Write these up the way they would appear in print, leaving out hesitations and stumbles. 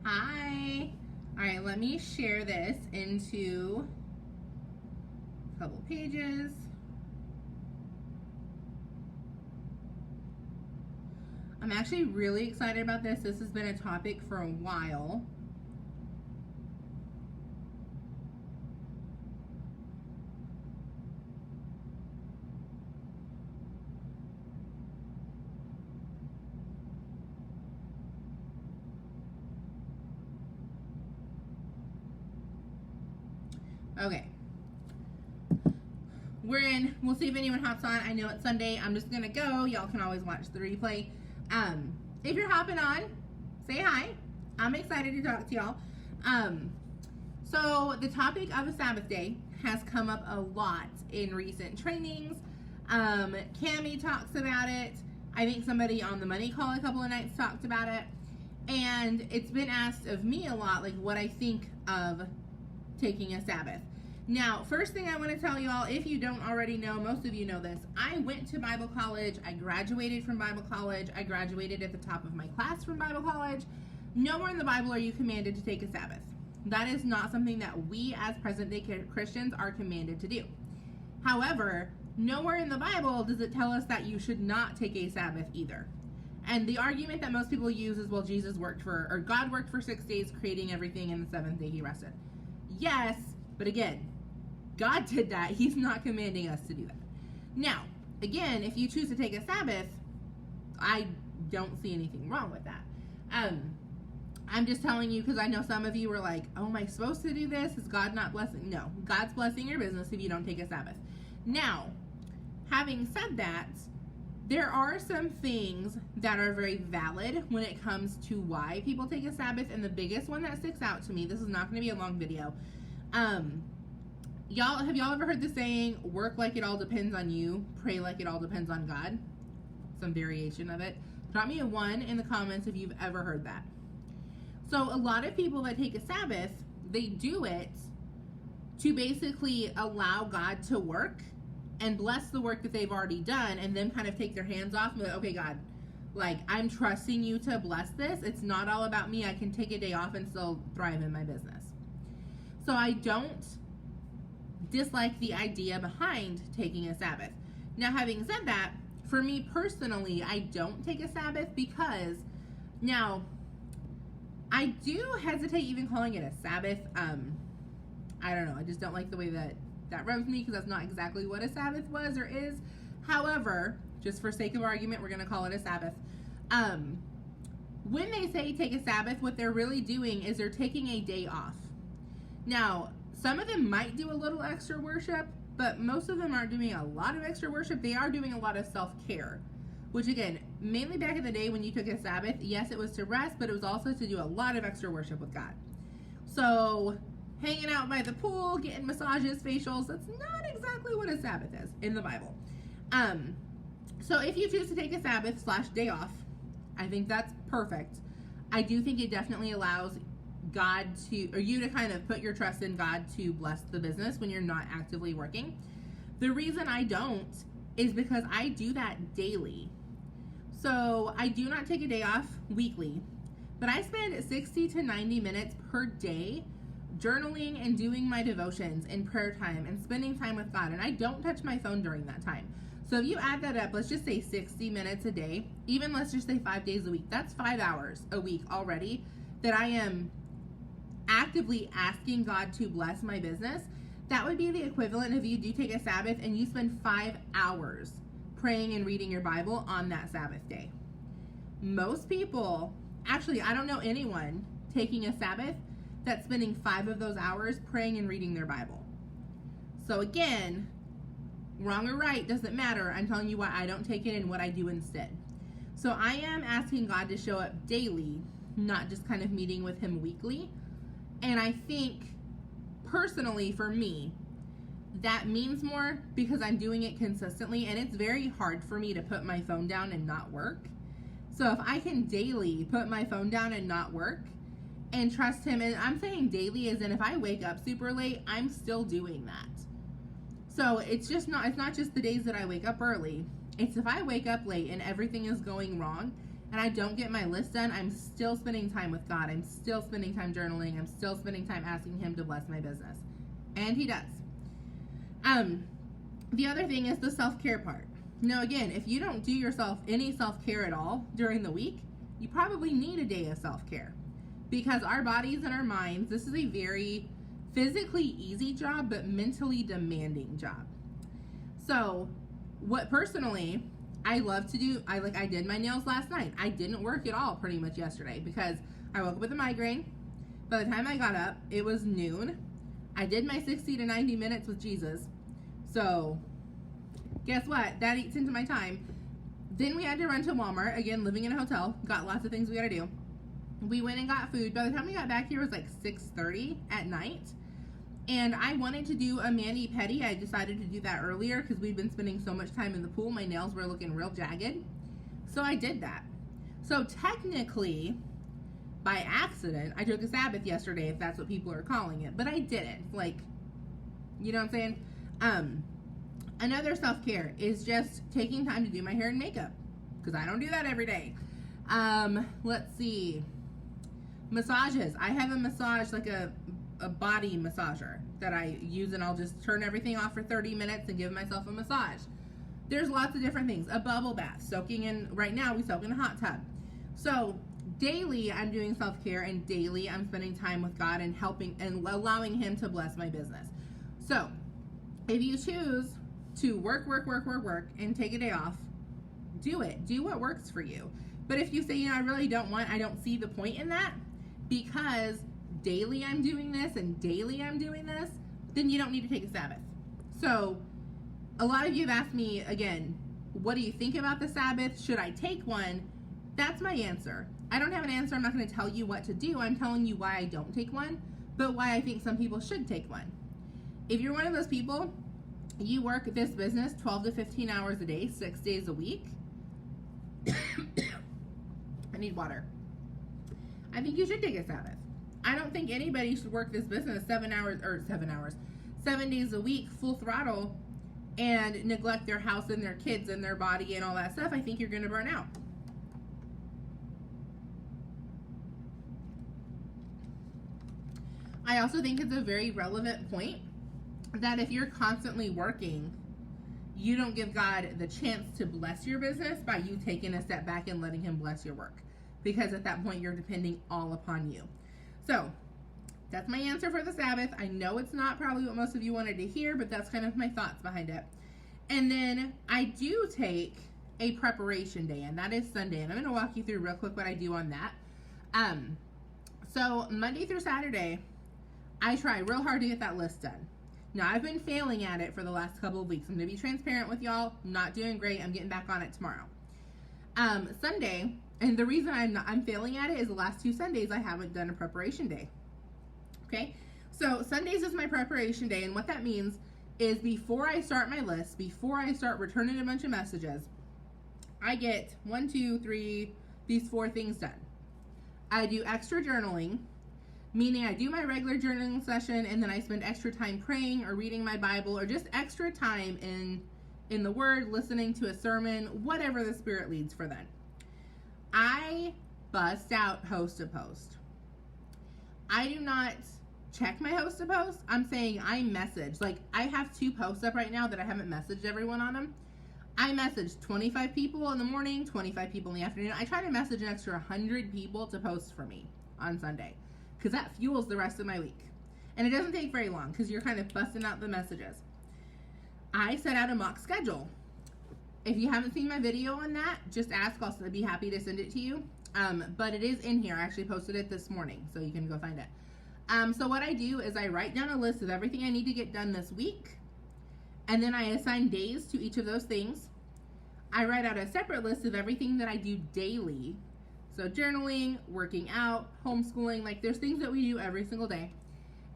Hi. All right, let me share this into a couple pages. I'm actually really excited about this. This has been a topic for a while. Okay. We'll see if anyone hops on. I know it's Sunday. I'm just going to go. Y'all can always watch the replay. If you're hopping on, say hi. I'm excited to talk to y'all. So the topic of a Sabbath day has come up a lot in recent trainings. Cammie talks about it. I think somebody on the money call a couple of nights talked about it. And it's been asked of me a lot, like what I think of taking a Sabbath. Now, first thing I want to tell y'all, if you don't already know, most of you know this, I went to Bible college. I graduated from Bible college. I graduated at the top of my class from Bible college. Nowhere in the Bible are you commanded to take a Sabbath. That is not something that we as present-day Christians are commanded to do. However, nowhere in the Bible does it tell us that you should not take a Sabbath either. And the argument that most people use is, well, God worked for 6 days, creating everything, and the seventh day he rested. Yes, but again, God did that. He's not commanding us to do that. Now, again, if you choose to take a Sabbath, I don't see anything wrong with that. I'm just telling you because I know some of you were like, oh, am I supposed to do this? Is God not blessing? No, God's blessing your business if you don't take a Sabbath. Now, having said that, there are some things that are very valid when it comes to why people take a Sabbath, and the biggest one that sticks out to me, this is not going to be a long video. Have y'all ever heard the saying, work like it all depends on you, pray like it all depends on God? Some variation of it. Drop me a 1 in the comments if you've ever heard that. So a lot of people that take a Sabbath, they do it to basically allow God to work and bless the work that they've already done, and then kind of take their hands off and be like, okay, God, like, I'm trusting you to bless this. It's not all about me. I can take a day off and still thrive in my business. So I don't dislike the idea behind taking a Sabbath. Now, having said that, for me personally, I don't take a Sabbath because, now, I do hesitate even calling it a Sabbath. I don't know. I just don't like the way that rubs me because that's not exactly what a Sabbath was or is. However, just for sake of argument, we're going to call it a Sabbath. When they say take a Sabbath, what they're really doing is they're taking a day off. Now, some of them might do a little extra worship, but most of them aren't doing a lot of extra worship. They are doing a lot of self-care, which again, mainly back in the day when you took a Sabbath, yes, it was to rest, but it was also to do a lot of extra worship with God. So hanging out by the pool, getting massages, facials, that's not exactly what a Sabbath is in the Bible. So if you choose to take a Sabbath / day off, I think that's perfect. I do think it definitely allows you to kind of put your trust in God to bless the business when you're not actively working. The reason I don't is because I do that daily. So I do not take a day off weekly, but I spend 60 to 90 minutes per day journaling and doing my devotions in prayer time and spending time with God. And I don't touch my phone during that time. So if you add that up, let's just say 60 minutes a day, even let's just say 5 days a week, that's 5 hours a week already that I am actively asking God to bless my business. That would be the equivalent if you do take a Sabbath and you spend 5 hours praying and reading your Bible on that Sabbath day. Most people, actually, I don't know anyone taking a Sabbath that's spending 5 of those hours praying and reading their Bible. So again, wrong or right doesn't matter. I'm telling you why I don't take it and what I do instead. So I am asking God to show up daily, not just kind of meeting with him weekly. And I think personally for me, that means more because I'm doing it consistently, and it's very hard for me to put my phone down and not work. So if I can daily put my phone down and not work and trust him, and I'm saying daily as in if I wake up super late, I'm still doing that. So it's not just the days that I wake up early. It's if I wake up late and everything is going wrong and I don't get my list done, I'm still spending time with God. I'm still spending time journaling. I'm still spending time asking him to bless my business. And he does. The other thing is the self-care part. Now, again, if you don't do yourself any self-care at all during the week, you probably need a day of self-care, because our bodies and our minds, this is a very physically easy job, but mentally demanding job. So what personally I love to do, I did my nails last night. I didn't work at all pretty much yesterday because I woke up with a migraine. By the time I got up, it was noon. I did my 60 to 90 minutes with Jesus. So guess what? That eats into my time. Then we had to run to Walmart, again, living in a hotel, got lots of things we gotta do. We went and got food. By the time we got back here, it was like 6:30 at night. And I wanted to do a mani-pedi. I decided to do that earlier because we've been spending so much time in the pool. My nails were looking real jagged. So I did that. So technically, by accident, I took a Sabbath yesterday, if that's what people are calling it. But I didn't. Like, you know what I'm saying? Another self-care is just taking time to do my hair and makeup, because I don't do that every day. Let's see. Massages. I have a massage, like a body massager that I use, and I'll just turn everything off for 30 minutes and give myself a massage. There's lots of different things. A bubble bath, soaking in, right now we soak in a hot tub. So daily I'm doing self-care, and daily I'm spending time with God and helping and allowing him to bless my business. So if you choose to work and take a day off, do it. Do what works for you. But if you say, you know, I don't see the point in that, because daily I'm doing this and daily I'm doing this, then you don't need to take a Sabbath. So a lot of you have asked me, again, what do you think about the Sabbath? Should I take one? That's my answer. I don't have an answer. I'm not going to tell you what to do. I'm telling you why I don't take one, but why I think some people should take one. If you're one of those people, you work this business 12 to 15 hours a day, 6 days a week. I need water. I think you should take a Sabbath. I don't think anybody should work this business 7 days a week, full throttle, and neglect their house and their kids and their body and all that stuff. I think you're going to burn out. I also think it's a very relevant point that if you're constantly working, you don't give God the chance to bless your business by you taking a step back and letting him bless your work. Because at that point, you're depending all upon you. So that's my answer for the Sabbath. I know it's not probably what most of you wanted to hear, but that's kind of my thoughts behind it. And then I do take a preparation day, and that is Sunday. And I'm going to walk you through real quick what I do on that. So Monday through Saturday, I try real hard to get that list done. Now, I've been failing at it for the last couple of weeks. I'm going to be transparent with y'all. Not doing great. I'm getting back on it tomorrow. Sunday, and the reason I'm failing at it is the last 2 Sundays I haven't done a preparation day. Okay? So Sundays is my preparation day, and what that means is before I start my list, before I start returning a bunch of messages, I get 1, 2, 3, these 4 things done. I do extra journaling, meaning I do my regular journaling session, and then I spend extra time praying or reading my Bible, or just extra time in the Word, listening to a sermon, whatever the Spirit leads for then. I bust out host to post. I do not check my host to post. I'm saying I message. Like, I have 2 posts up right now that I haven't messaged everyone on them. I message 25 people in the morning, 25 people in the afternoon. I try to message an extra 100 people to post for me on Sunday, because that fuels the rest of my week. And it doesn't take very long because you're kind of busting out the messages. I set out a mock schedule. If you haven't seen my video on that, just ask. I'll be happy to send it to you. But it is in here. I actually posted it this morning, so you can go find it. So what I do is I write down a list of everything I need to get done this week, and then I assign days to each of those things. I write out a separate list of everything that I do daily. So journaling, working out, homeschooling, like there's things that we do every single day.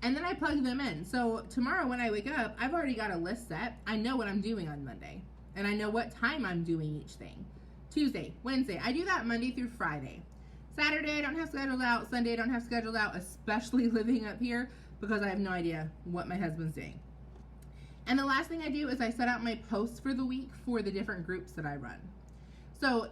And then I plug them in. So tomorrow when I wake up, I've already got a list set. I know what I'm doing on Monday. And I know what time I'm doing each thing. Tuesday, Wednesday, I do that Monday through Friday. Saturday, I don't have scheduled out. Sunday, I don't have scheduled out, especially living up here, because I have no idea what my husband's doing. And the last thing I do is I set out my posts for the week for the different groups that I run. So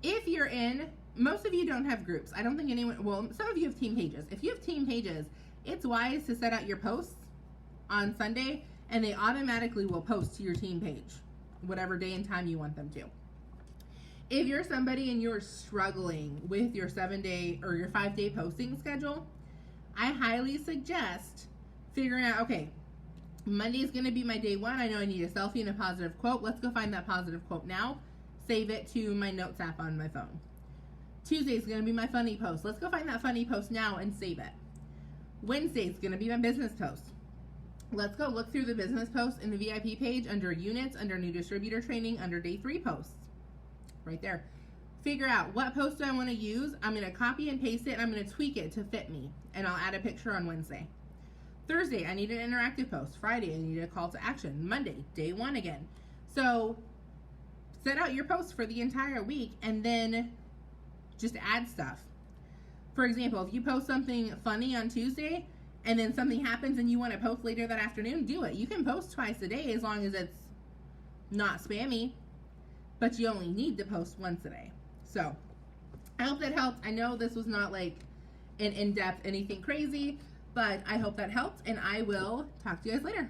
if you're you're in, most of you don't have groups. I don't think anyone, well, some of you have team pages. If you have team pages, it's wise to set out your posts on Sunday, and they automatically will post to your team page, whatever day and time you want them to. If you're somebody and you're struggling with your 7-day or your 5-day posting schedule, I highly suggest figuring out, okay, Monday is going to be my day one. I know I need a selfie and a positive quote. Let's go find that positive quote now. Save it to my notes app on my phone. Tuesday is going to be my funny post. Let's go find that funny post now and save it. Wednesday is going to be my business post. Let's go look through the business posts in the VIP page under units, under new distributor training, under day 3 posts. Right there. Figure out what post do I want to use. I'm going to copy and paste it, and I'm going to tweak it to fit me. And I'll add a picture on Wednesday. Thursday, I need an interactive post. Friday, I need a call to action. Monday, day 1 again. So set out your posts for the entire week and then just add stuff. For example, if you post something funny on Tuesday and then something happens and you want to post later that afternoon, do it. You can post twice a day as long as it's not spammy, but you only need to post once a day. So I hope that helped. I know this was not like an in-depth anything crazy, but I hope that helped, and I will talk to you guys later.